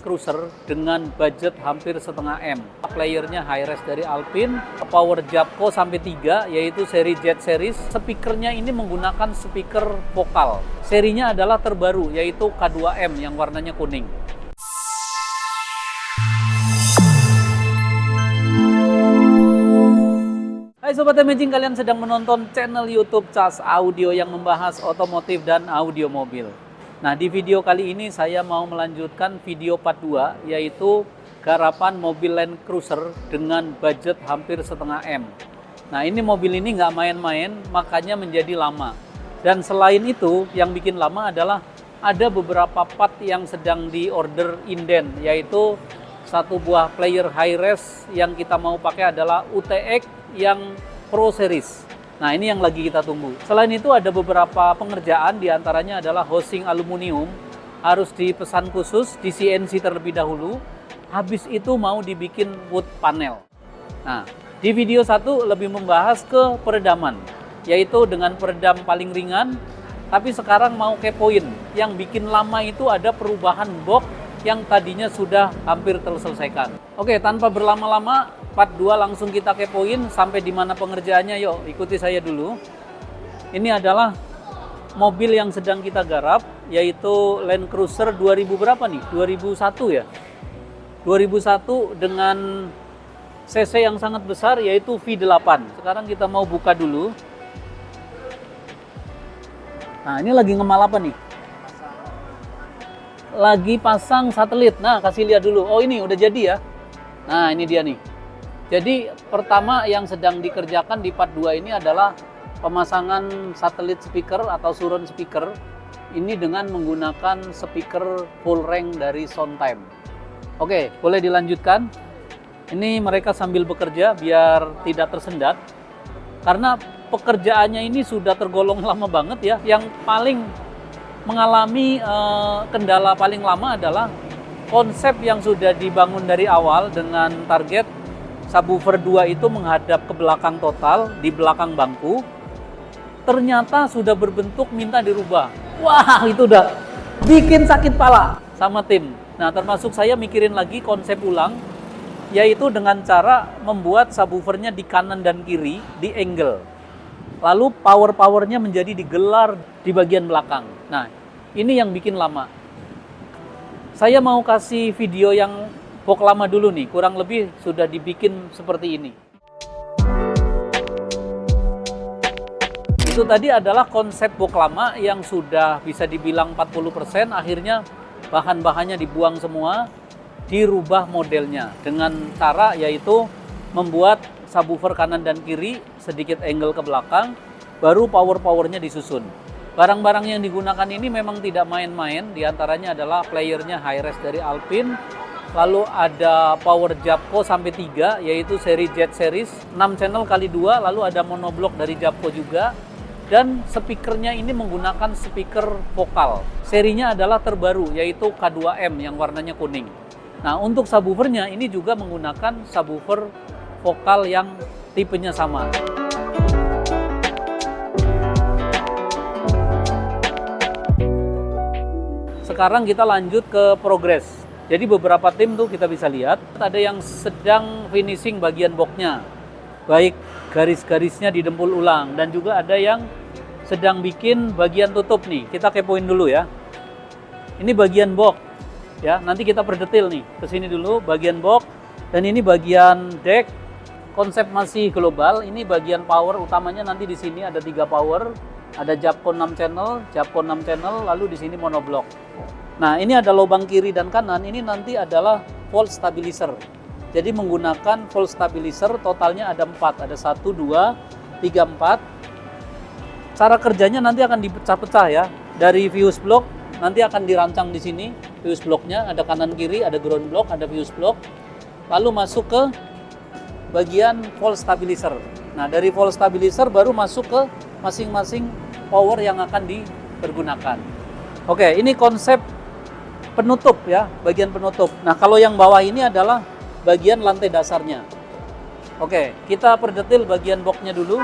Cruiser dengan budget hampir setengah M. Playernya high-res dari Alpine, power Japco sampai 3, yaitu seri Jet Series. Speakernya ini menggunakan speaker vokal. Serinya adalah terbaru, yaitu K2M yang warnanya kuning. Hai Sobat Amazing, kalian sedang menonton channel YouTube Cas Audio yang membahas otomotif dan audio mobil. Nah, di video kali ini saya mau melanjutkan video part 2, yaitu garapan mobil Land Cruiser dengan budget hampir setengah M. Nah, ini mobil ini nggak main-main, makanya menjadi lama. Dan selain itu, yang bikin lama adalah ada beberapa part yang sedang di order inden, yaitu satu buah player high-res yang kita mau pakai adalah UTX yang Pro Series. Nah, ini yang lagi kita tunggu. Selain itu ada beberapa pengerjaan, diantaranya adalah housing aluminium harus dipesan khusus di CNC terlebih dahulu. Habis itu mau dibikin wood panel. Nah, di video 1 lebih membahas ke peredaman, yaitu dengan peredam paling ringan. Tapi sekarang mau kepoin, yang bikin lama itu ada perubahan box yang tadinya sudah hampir terselesaikan. Oke, tanpa berlama-lama, part 2 langsung kita kepoin sampai di mana pengerjaannya. Yuk, ikuti saya dulu. Ini adalah mobil yang sedang kita garap, yaitu Land Cruiser 2000 berapa nih? 2001 ya? 2001 dengan cc yang sangat besar, yaitu V8. Sekarang kita mau buka dulu. Nah, ini lagi ngemal apa nih? Lagi pasang satelit. Nah, kasih lihat dulu. Oh, ini udah jadi ya. Nah, ini dia nih. Jadi pertama yang sedang dikerjakan di part 2 ini adalah pemasangan satelit speaker atau surround speaker. Ini dengan menggunakan speaker full range dari Soundtime. Oke, boleh dilanjutkan. Ini mereka sambil bekerja biar tidak tersendat. Karena pekerjaannya ini sudah tergolong lama banget ya. Yang paling mengalami kendala paling lama adalah konsep yang sudah dibangun dari awal dengan target subwoofer 2 itu menghadap ke belakang total, di belakang bangku. Ternyata sudah berbentuk minta dirubah. Wah, itu udah bikin sakit pala sama tim. Nah, termasuk saya mikirin lagi konsep ulang, yaitu dengan cara membuat subwoofernya di kanan dan kiri, di angle. Lalu power-powernya menjadi digelar di bagian belakang. Nah, ini yang bikin lama. Saya mau kasih video yang box lama dulu nih, kurang lebih sudah dibikin seperti ini. Itu tadi adalah konsep box lama yang sudah bisa dibilang 40%, akhirnya bahan-bahannya dibuang semua, dirubah modelnya dengan cara yaitu membuat subwoofer kanan dan kiri sedikit angle ke belakang, baru power-powernya disusun. Barang-barang yang digunakan ini memang tidak main-main, diantaranya adalah playernya high-res dari Alpine, lalu ada power Japco sampai 3, yaitu seri Jet Series, 6 channel kali 2, lalu ada monoblock dari Japco juga, dan speakernya ini menggunakan speaker vokal. Serinya adalah terbaru, yaitu K2M yang warnanya kuning. Nah, untuk subwoofernya ini juga menggunakan subwoofer vokal yang tipenya sama. Sekarang kita lanjut ke progres. Jadi beberapa tim tuh kita bisa lihat, ada yang sedang finishing bagian boxnya, baik garis-garisnya didempul ulang, dan juga ada yang sedang bikin bagian tutup nih. Kita kepoin dulu ya. Ini bagian box ya, nanti kita perdetil nih. Kesini dulu bagian box, dan ini bagian deck. Konsep masih global. Ini bagian power utamanya, nanti di sini ada 3 power. Ada Japco 6 channel, lalu di sini monoblock. Nah, ini ada lubang kiri dan kanan, ini nanti adalah volt stabilizer. Jadi menggunakan volt stabilizer totalnya ada 4, ada 1, 2, 3, 4. Cara kerjanya nanti akan dipecah-pecah ya. Dari fuse block nanti akan dirancang di sini. Fuse blocknya ada kanan kiri, ada ground block, ada fuse block. Lalu masuk ke bagian volt stabilizer. Nah, dari volt stabilizer baru masuk ke masing-masing power yang akan dipergunakan. Oke, ini konsep penutup ya, bagian penutup. Nah, kalau yang bawah ini adalah bagian lantai dasarnya. Oke, kita perdetil bagian boxnya dulu.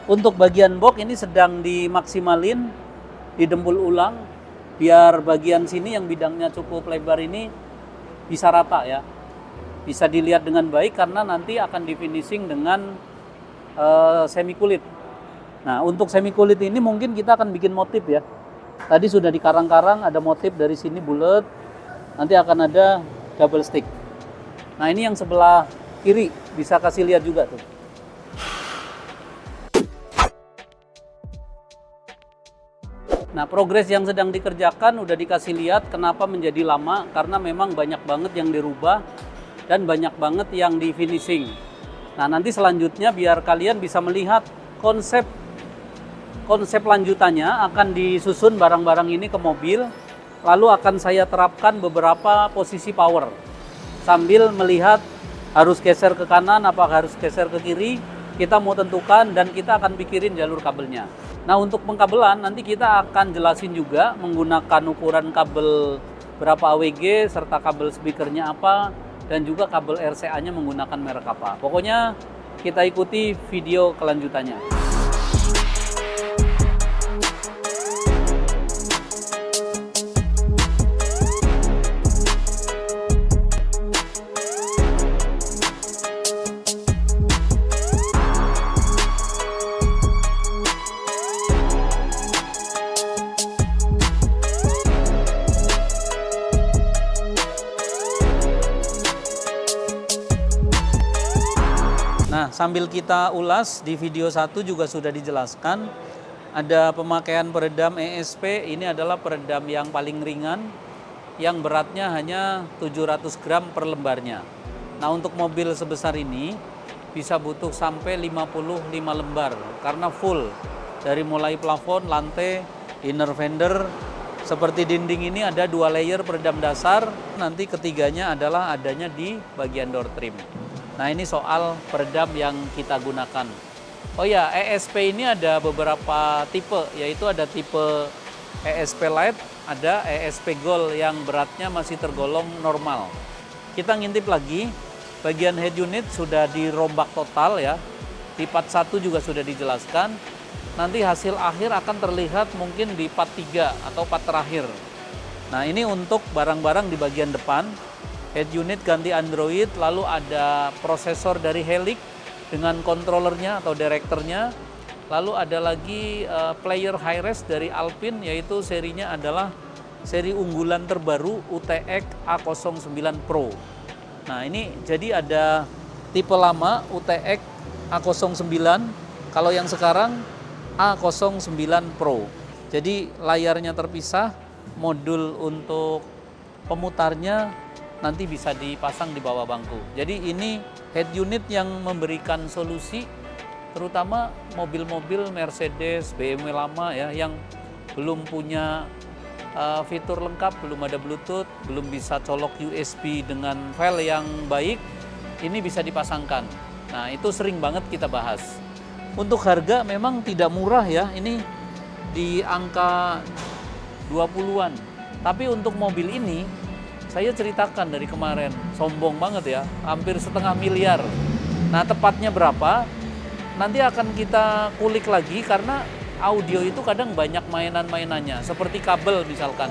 Untuk bagian box ini sedang dimaksimalin, didempul ulang. biar bagian sini yang bidangnya cukup lebar ini bisa rata ya, bisa dilihat dengan baik karena nanti akan di finishing dengan semi kulit. Nah, untuk semi kulit ini mungkin kita akan bikin motif ya. Tadi sudah dikarang-karang, ada motif dari sini bulat, nanti akan ada double stick. Nah, ini yang sebelah kiri bisa kasih lihat juga tuh. Nah, progres yang sedang dikerjakan udah dikasih lihat kenapa menjadi lama, karena memang banyak banget yang dirubah dan banyak banget yang di finishing. Nah, nanti selanjutnya biar kalian bisa melihat konsep lanjutannya akan disusun barang-barang ini ke mobil, lalu akan saya terapkan beberapa posisi power sambil melihat harus geser ke kanan, apakah harus geser ke kiri, kita mau tentukan dan kita akan pikirin jalur kabelnya. Nah, untuk pengkabelan nanti kita akan jelasin juga menggunakan ukuran kabel berapa AWG serta kabel speakernya apa dan juga kabel RCA-nya menggunakan merek apa. Pokoknya kita ikuti video kelanjutannya. Nah, sambil kita ulas, di video 1 juga sudah dijelaskan, ada pemakaian peredam ESP, ini adalah peredam yang paling ringan, yang beratnya hanya 700 gram per lembarnya. Nah, untuk mobil sebesar ini, bisa butuh sampai 55 lembar, karena full, dari mulai plafon, lantai, inner fender, seperti dinding ini ada 2 layer peredam dasar, nanti ketiganya adalah adanya di bagian door trim. Nah, ini soal peredam yang kita gunakan. Oh ya, ESP ini ada beberapa tipe, yaitu ada tipe ESP Lite, ada ESP Gold yang beratnya masih tergolong normal. Kita ngintip lagi, bagian head unit sudah dirombak total ya. Di part 1 juga sudah dijelaskan. Nanti hasil akhir akan terlihat mungkin di part 3 atau part terakhir. Nah, ini untuk barang-barang di bagian depan. Head unit ganti Android, lalu ada prosesor dari Helix dengan controllernya atau directornya, lalu ada lagi player high-res dari Alpine, yaitu serinya adalah seri unggulan terbaru UTX A09 Pro. Nah, ini jadi ada tipe lama UTX A09, kalau yang sekarang A09 Pro. Jadi layarnya terpisah, modul untuk pemutarnya nanti bisa dipasang di bawah bangku. Jadi ini head unit yang memberikan solusi terutama mobil-mobil Mercedes, BMW lama ya yang belum punya fitur lengkap, belum ada Bluetooth, belum bisa colok USB dengan file yang baik, ini bisa dipasangkan. Nah, itu sering banget kita bahas. Untuk harga memang tidak murah ya, ini di angka 20-an. Tapi untuk mobil ini saya ceritakan dari kemarin, sombong banget ya, hampir 1,5 miliar. Nah, tepatnya berapa? Nanti akan kita kulik lagi karena audio itu kadang banyak mainan-mainannya. Seperti kabel misalkan.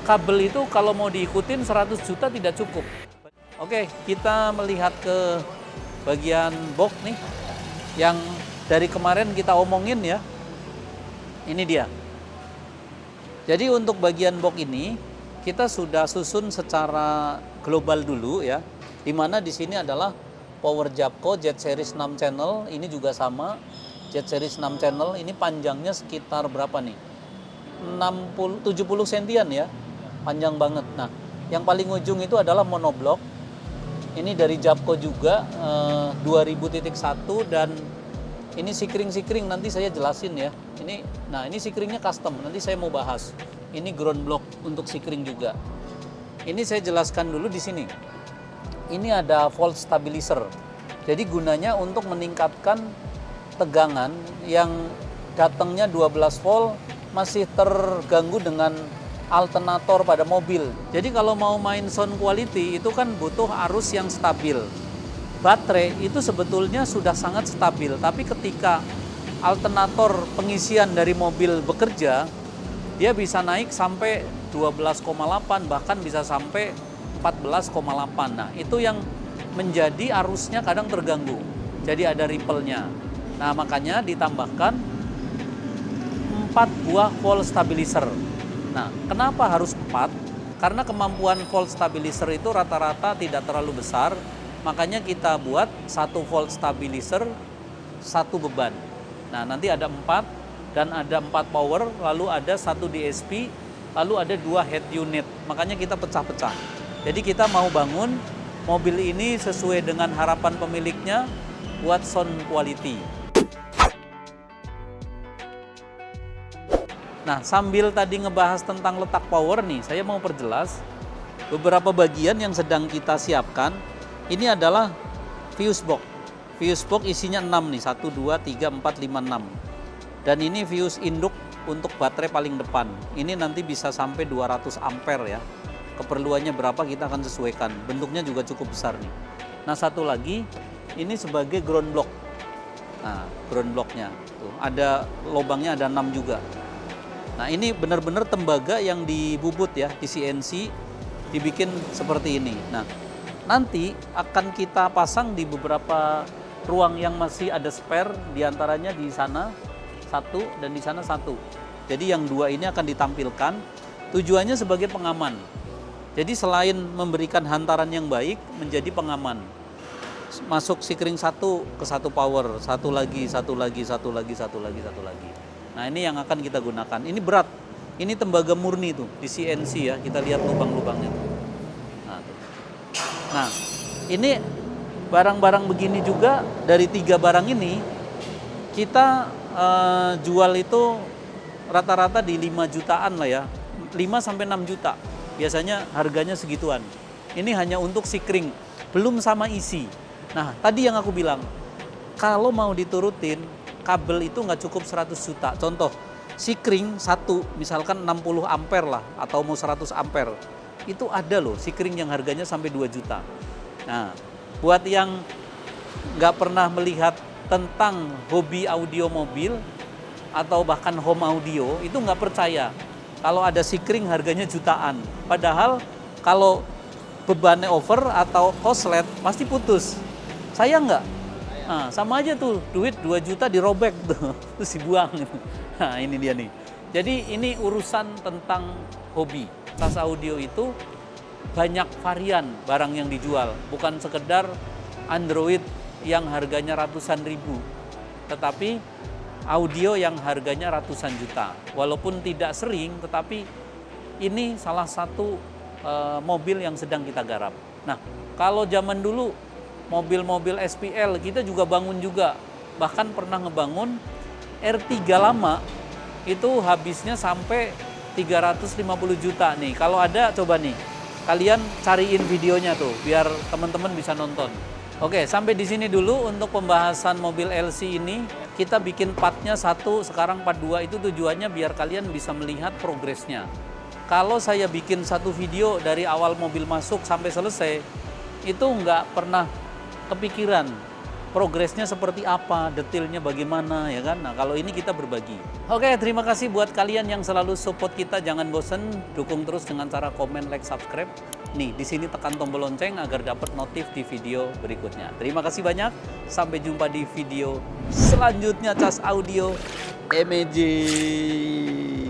Kabel itu kalau mau diikutin 100 juta tidak cukup. Oke, kita melihat ke bagian box nih. Yang dari kemarin kita omongin ya. Ini dia. Jadi untuk bagian box ini, kita sudah susun secara global dulu ya, dimana di sini adalah power Jabco Jet Series 6 channel, ini juga sama Jet Series 6 channel, ini panjangnya sekitar berapa nih? 70 sentian ya, panjang banget. Nah, yang paling ujung itu adalah monoblok, ini dari Jabco juga 2000.1 dan ini sikring nanti saya jelasin ya. Ini sikringnya custom, nanti saya mau bahas. Ini ground block untuk sikring juga. Ini saya jelaskan dulu di sini. Ini ada volt stabilizer. Jadi gunanya untuk meningkatkan tegangan yang datangnya 12 volt masih terganggu dengan alternator pada mobil. Jadi kalau mau main sound quality itu kan butuh arus yang stabil. Baterai itu sebetulnya sudah sangat stabil, tapi ketika alternator pengisian dari mobil bekerja, dia bisa naik sampai 12,8, bahkan bisa sampai 14,8. Nah, itu yang menjadi arusnya kadang terganggu. Jadi ada ripple-nya. Nah, makanya ditambahkan 4 buah volt stabilizer. Nah, kenapa harus 4? Karena kemampuan volt stabilizer itu rata-rata tidak terlalu besar, makanya kita buat 1 volt stabilizer 1 beban. Nah, nanti ada 4 dan ada 4 power, lalu ada 1 DSP, lalu ada 2 head unit. Makanya kita pecah-pecah. Jadi kita mau bangun mobil ini sesuai dengan harapan pemiliknya buat sound quality. Nah, sambil tadi ngebahas tentang letak power nih, saya mau perjelas beberapa bagian yang sedang kita siapkan. Ini adalah fuse box. Fuse box isinya 6 nih, 1, 2, 3, 4, 5, 6. Dan ini fuse induk untuk baterai paling depan. Ini nanti bisa sampai 200 ampere ya. Keperluannya berapa kita akan sesuaikan. Bentuknya juga cukup besar nih. Nah, satu lagi, ini sebagai ground block. Nah, ground blocknya. Tuh, ada lubangnya, ada 6 juga. Nah, ini benar-benar tembaga yang dibubut ya, di CNC, dibikin seperti ini. Nah, nanti akan kita pasang di beberapa ruang yang masih ada spare, diantaranya di sana 1 dan di sana 1. Jadi yang 2 ini akan ditampilkan, tujuannya sebagai pengaman. Jadi selain memberikan hantaran yang baik, menjadi pengaman. Masuk sikring 1 ke 1 power, 1 lagi, 1 lagi, 1 lagi, 1 lagi, 1 lagi. Nah, ini yang akan kita gunakan. Ini berat. Ini tembaga murni tuh di CNC ya. Kita lihat lubang-lubangnya tuh. Nah, ini barang-barang begini juga dari 3 barang ini kita jual itu rata-rata di 5 jutaan lah ya. 5 sampai 6 juta. Biasanya harganya segituan. Ini hanya untuk sikring, belum sama isi. Nah, tadi yang aku bilang, kalau mau diturutin kabel itu nggak cukup 100 juta. Contoh, sikring 1 misalkan 60 ampere lah atau mau 100 ampere. Itu ada loh sikring yang harganya sampai 2 juta. Nah, buat yang nggak pernah melihat tentang hobi audio mobil atau bahkan home audio, itu nggak percaya kalau ada sikring harganya jutaan. Padahal kalau bebannya over atau korslet pasti putus. Sayang nggak? Nah, sama aja tuh, duit 2 juta dirobek tuh, terus dibuang. Nah, ini dia nih. Jadi ini urusan tentang hobi. Tas audio itu banyak varian barang yang dijual, bukan sekedar Android yang harganya ratusan ribu, tetapi audio yang harganya ratusan juta. Walaupun tidak sering, tetapi ini salah satu mobil yang sedang kita garap. Nah, kalau zaman dulu mobil-mobil SPL kita juga bangun juga, bahkan pernah ngebangun R3 lama itu habisnya sampai 350 juta nih. Kalau ada coba nih kalian cariin videonya tuh biar teman-teman bisa nonton. Oke, sampai di sini dulu untuk pembahasan mobil LC ini. Kita bikin partnya 1, sekarang part 2 itu tujuannya biar kalian bisa melihat progresnya. Kalau saya bikin satu video dari awal mobil masuk sampai selesai, itu nggak pernah kepikiran progresnya seperti apa, detailnya bagaimana ya kan. Nah, kalau ini kita berbagi. Oke, terima kasih buat kalian yang selalu support kita. Jangan bosen, dukung terus dengan cara komen, like, subscribe. Nih, di sini tekan tombol lonceng agar dapat notif di video berikutnya. Terima kasih banyak. Sampai jumpa di video selanjutnya. Cas Audio Emeji.